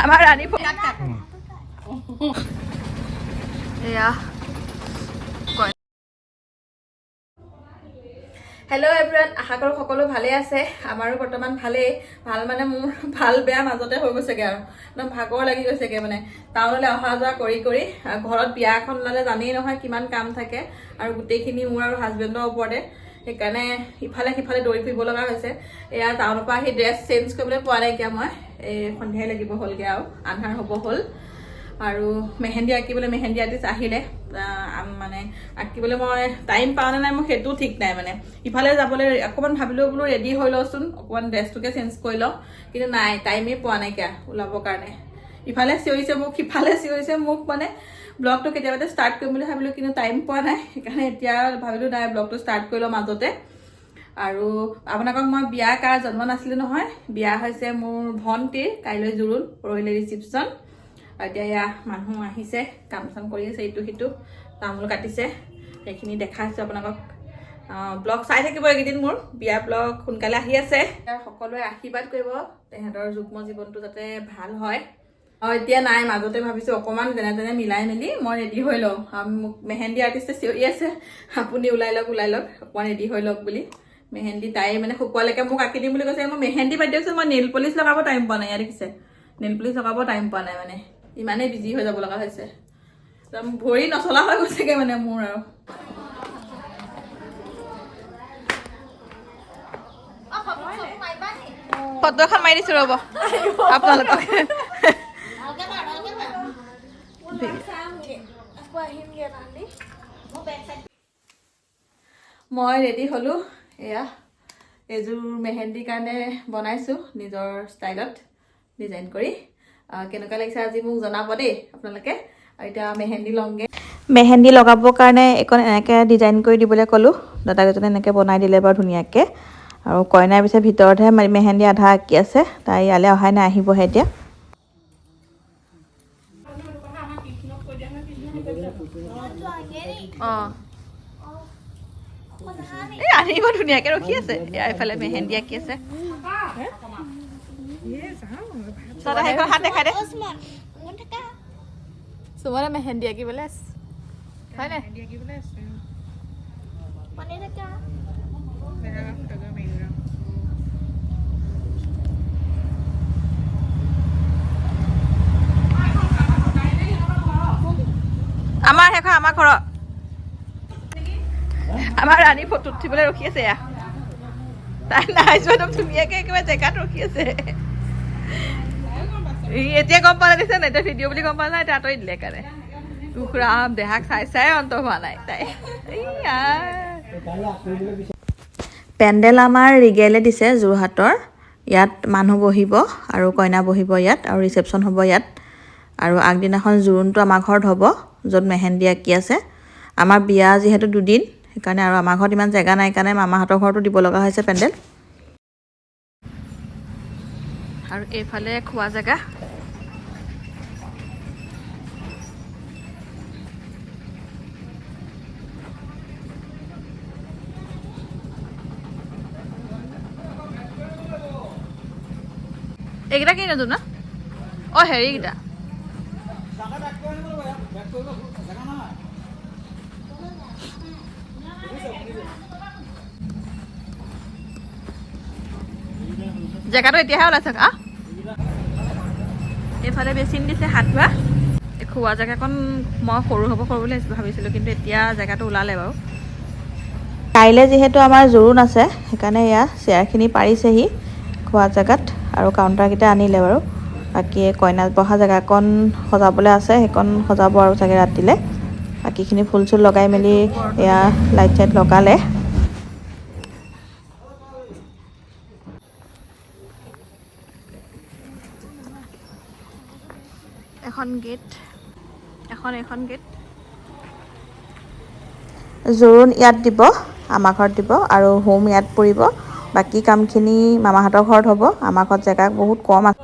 আমাৰ ৰাণী এয়া hello' everyone, আশা কৰোঁ সকলো ভালে আছে। আমাৰো বৰ্তমান ভালেই। ভাল মানে মোৰ ভাল বেয়া মাজতে হৈ গৈছেগৈ আৰু একদম ভাগৰ লাগি গৈছেগৈ মানে টাউনলৈ অহা যোৱা কৰি কৰি। ঘৰত বিয়া এখন ওলালে জানেই নহয় কিমান কাম থাকে আৰু গোটেইখিনি মোৰ আৰু হাজবেণ্ডৰ ওপৰতে। সেইকাৰণে ইফালে সিফালে দৌৰি ফুৰিব লগা হৈছে। এয়া টাউনৰ পৰা আহি ড্ৰেছ চেঞ্জ কৰিবলৈ পোৱা নাইকিয়া মই। এই সন্ধিয়াই লাগিব হ'লগৈ আৰু আন্ধাৰ হ'ব হ'ল। আৰু মেহেন্দি আঁকিবলৈ মেহেন্দি আৰ্টিষ্ট আহিলে, মানে আঁকিবলৈ মই টাইম পাওঁ নে নাই মই সেইটোও ঠিক নাই। মানে ইফালে যাবলৈ অকণমান ভাবিলোঁ বোলো ৰেডি হৈ লওঁচোন, অকণমান ড্ৰেছটোকে চেঞ্জ কৰি লওঁ, কিন্তু নাই, টাইমেই পোৱা নাইকিয়া ওলাবৰ কাৰণে। ইফালে চিঞৰিছে মোক, সিফালে চিঞৰিছে মোক। মানে ব্লগটো কেতিয়াবাতে ষ্টাৰ্ট কৰিম বুলি ভাবিলোঁ, কিন্তু টাইম পোৱা নাই। সেইকাৰণে এতিয়া ভাবিলোঁ নাই, ব্লগটো ষ্টাৰ্ট কৰি লওঁ মাজতে। আৰু আপোনালোকক মই বিয়া কাৰ জন্ম নাছিলোঁ নহয়, বিয়া হৈছে মোৰ ভণ্টিৰ। কাইলৈ জোৰোণ, পৰহিলৈ ৰিচিপশ্যন। এতিয়া এয়া মানুহ আহিছে, কাম চাম কৰি আছে, ইটো সিটো তামোল কাটিছে, সেইখিনি দেখাইছোঁ আপোনালোকক। ব্লগ চাই থাকিব এইকেইদিন, মোৰ বিয়া ব্লগ সোনকালে আহি আছে। সকলোৱে আশীৰ্বাদ কৰিব, তেহেঁতৰ যুগ্ম জীৱনটো যাতে ভাল হয়। এতিয়া নাই, মাজতে ভাবিছোঁ অকণমান যেনে তেনে মিলাই মেলি মই ৰেডি হৈ লওঁ। মোক মেহেন্দি আৰ্টিষ্টে চিঞৰি আছে, আপুনি ওলাই লওক অকণমান ৰেডি হৈ লওক বুলি। মেহেন্দি তাই মানে শুকুৱালৈকে মোক আঁকি দিম বুলি কৈছে। মই মেহেন্দি পাতি দিছোঁ, মই নেইল পলিচ লগাব টাইম পোৱা নাই। ইয়াত দেখিছে, নেইল পলিচ লগাব টাইম পোৱা নাই, মানে ইমানেই বিজি হৈ যাব লগা হৈছে। ভৰি নচলা হৈ গৈছেগৈ মানে মোৰ আৰু। ফটো এখন মাৰি দিছোঁ ৰ'ব আপোনালোকক। মই ৰেডি হ'লোঁ। এয়া এযোৰ মেহেন্দিৰ কাৰণে বনাইছোঁ নিজৰ ষ্টাইলত ডিজাইন কৰি। কেনেকুৱা লাগিছে আজি মোক জনাব দেই আপোনালোকে। এতিয়া মেহেন্দি লওঁগৈ। মেহেন্দি লগাবৰ কাৰণে এখন এনেকৈ ডিজাইন কৰি দিবলৈ ক'লোঁ। দাদাকেইজনে এনেকৈ বনাই দিলে বাৰু ধুনীয়াকৈ। আৰু কইনাৰ পিছে ভিতৰতহে মেহেন্দি আধা আঁকি আছে, তাই ইয়ালৈ অহাই নাই, আহিবহে এতিয়া। অঁ এই আনিব ধুনীয়াকৈ ৰখি আছে। ইয়াৰ এইফালে মেহেন্দি আঁকি আছে। হাত দেখাই দে। সুমনে মেহেন্দি আঁকিবলৈ আছে, হয়নে? আমাৰ শেষ, আমাৰ ঘৰত আমাৰ ৰাণী ফটো উঠিবলৈ ৰখি আছে। এয়া তাই নাই যোৱা, একদম ধুনীয়াকৈ একেবাৰে জেগাত ৰখি আছে। এতিয়া গম পালে দিছে নাই, এতিয়া ভিডিঅ' বুলি গম পালে নাই, এতিয়া আঁতৰি দিলে কাৰণে। টুকুৰাম দেহাক চাই চাই অন্ত হোৱা নাই তাই। পেণ্ডেল আমাৰ ৰিগেলে দিছে যোৰহাটৰ। ইয়াত মানুহ বহিব আৰু কইনা বহিব ইয়াত, আৰু ৰিচেপশ্যন হ'ব ইয়াত। আৰু আগদিনাখন জোৰোণটো আমাৰ ঘৰত হ'ব, য'ত মেহেন্দি আঁকি আছে। আমাৰ বিয়া যিহেতু দুদিন, সেইকাৰণে আৰু আমাৰ ঘৰত ইমান জেগা নাই কাৰণে মামাহঁতৰ ঘৰতো দিব লগা হৈছে পেণ্ডেল। আৰু এইফালে খোৱা জেগা। এইকেইটা কি নতুন ন? অঁ হেৰিকেইটা জেগাটো এতিয়াহে ওলাইছে। এইফালে বেচিন দিছে হাত ধোৱা। এই খোৱা জেগাকণ মই সৰু হ'ব বুলি ভাবিছিলোঁ, কিন্তু এতিয়া জেগাটো ওলালে বাৰু। কাইলৈ যিহেতু আমাৰ জোৰোণ আছে, সেইকাৰণে এয়া চেয়াৰখিনি পাৰিছেহি খোৱা জেগাত, আৰু কাউণ্টাৰকেইটা আনিলে বাৰু। বাকী কইনা বহা জেগাকণ সজাবলৈ আছে, সেইকণ সজাব আৰু চাগে ৰাতিলৈ। বাকীখিনি ফুল চুল লগাই মেলি এয়া লাইট চাইট লগালে। এখন গেট, এখন গেট। জোৰোণ ইয়াত দিব, আমাৰ ঘৰত দিব, আৰু হোম ইয়াত পৰিব। বাকী কামখিনি মামাহঁতৰ ঘৰত হ'ব। আমাৰ ঘৰত জেগা বহুত কম আছে।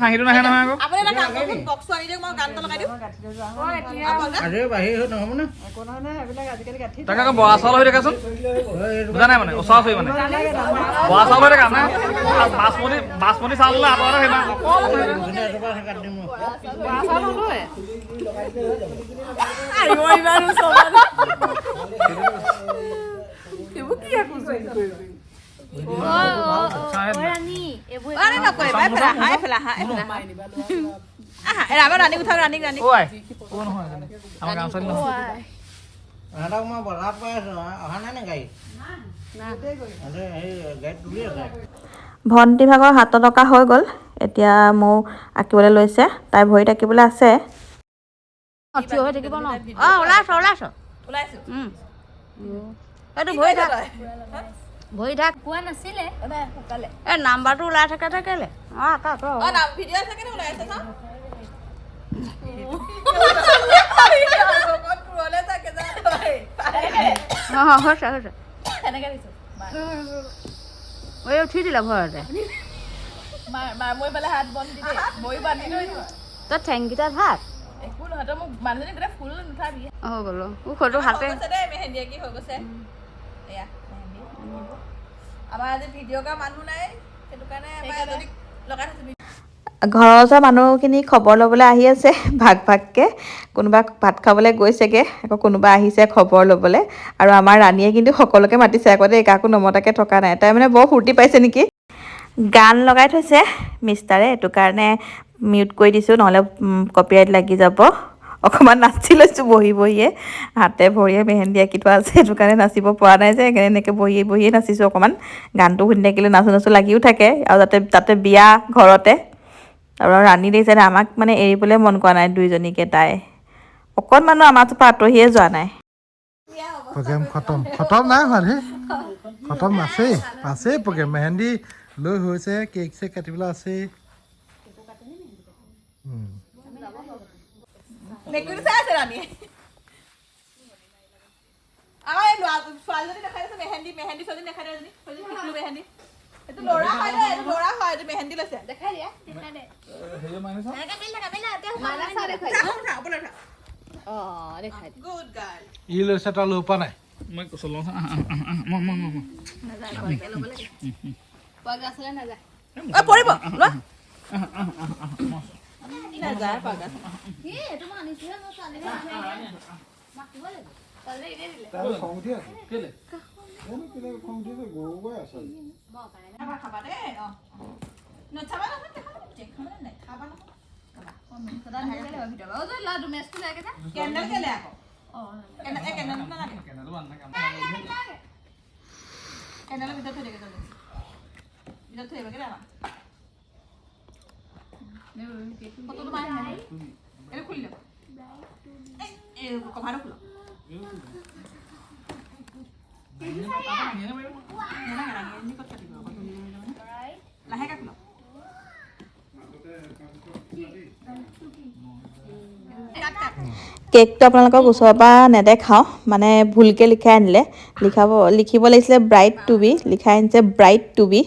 হাঁহিটো নাহে নহয় আকৌ আপুনি এটা কাম কৰক বক্স আনি দিয়ক মই গানটো লগাই দিম আৰে বাহিৰ হৈ নহ'ব নে তাকে আকৌ বৰা চাউল হৈ থাকেচোন বুজা নাই মানে ওচৰা ওচৰি মানে বৰা চাউল হৈ থাকে মানে বাচমতি চাউল হ'লে আঁতৰত সেইবিলাক কাটি দিম ইহঁতক মই বজাৰত পাই আছোঁ অহা নাই নে গাড়ী গাড়ীত তুলি আছে ভণ্টি ভাগৰ 7 টকা হৈ গ'ল এতিয়া মোৰ আঁকিবলৈ লৈছে তাই ভৰিত আঁকিবলৈ আছে ভৰি থাক পোৱা নাছিলে এই নাম্বাৰটো ওলাই থাকে কেলে উঠি দিলে ভয়তে তই ঠেংকেইটা ভাত হৈ গ'ল সৰু হাতে ঘৰৰ ওচৰৰ মানুহখিনি খবৰ ল'বলৈ আহি আছে ভাগ ভাগকৈ কোনোবা ভাত খাবলৈ গৈছেগৈ আকৌ কোনোবা আহিছে খবৰ ল'বলৈ আৰু আমাৰ ৰাণীয়ে কিন্তু সকলোকে মাতিছে আকৌ দেই কাকো নমতাকৈ থকা নাই তাই মানে বৰ ফূৰ্তি পাইছে নেকি গান লগাই থৈছে মিষ্টাৰে এইটো কাৰণে মিউট কৰি দিছোঁ নহ'লে কপিৰাইট লাগি যাব অকণমান নাচি লৈছোঁ বহি বহিয়ে হাতে ভৰিয়ে মেহেন্দি আঁকি থোৱা আছে সেইটো কাৰণে নাচিব পৰা নাই যে সেইকাৰণে এনেকৈ বহিয়ে নাচিছোঁ অকণমান গানটো শুনি থাকিলে নাচো লাগিও থাকে আৰু তাতে বিয়া ঘৰতে আৰু ৰাণী দেখিছে আমাক মানে এৰিবলৈ মন কৰা নাই দুইজনীকে তাই অকণমানো আমাৰ পৰা আঁতৰিয়ে যোৱা নাই প্ৰগ্ৰেম খতম নাই হোৱা দেই খতম আছেই প্ৰগ্ৰেম মেহেন্দি লৈ হৈছে কেক চেক কাটিবলৈ আছেই ই লৈছে তই লৈ পোৱা নাই মই চলাওঁ কেকটো আপোনালোকক ওচৰৰ পৰা নেদেখাওঁ মানে ভুলকৈ লিখাই আনিলে লিখিব লাগিছিলে ব্ৰাইট টু বি লিখাই আনিছে ব্ৰাইট টু বি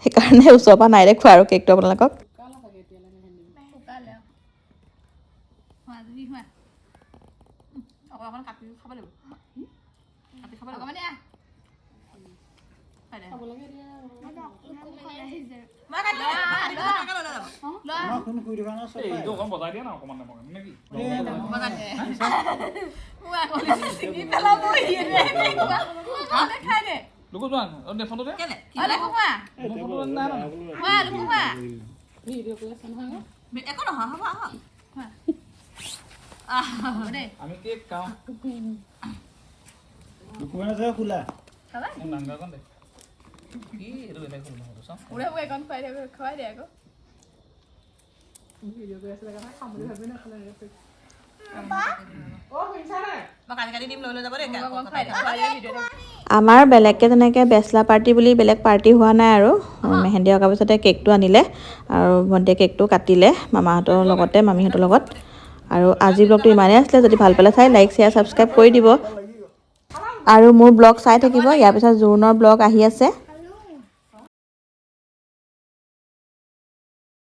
সেইকাৰণে ওচৰৰ পৰা নাই দেখোৱা আৰু কেকটো আপোনালোকক বজাই দিয়া না অকণমান নেকি আমি কেক খাওঁ খোলা কি এইটো বেলেগ হ'ল নহয় চাওঁ আমাৰ বেলেগকৈ তেনেকৈ বেচলা পাৰ্টি বুলি বেলেগ পাৰ্টি হোৱা নাই আৰু মেহেন্দি অঁকাৰ পিছতে কেকটো আনিলে আৰু ভণ্টিয়ে কেকটো কাটিলে মামাহঁতৰ লগতে মামীহঁতৰ লগত আৰু আজি ব্লগটো ইমানেই আছিলে যদি ভাল পালে চাই লাইক শ্বেয়াৰ ছাবস্ক্ৰাইব কৰি দিব আৰু মোৰ ব্লগ চাই থাকিব ইয়াৰ পিছত জোৰোণৰ ব্লগ আহি আছে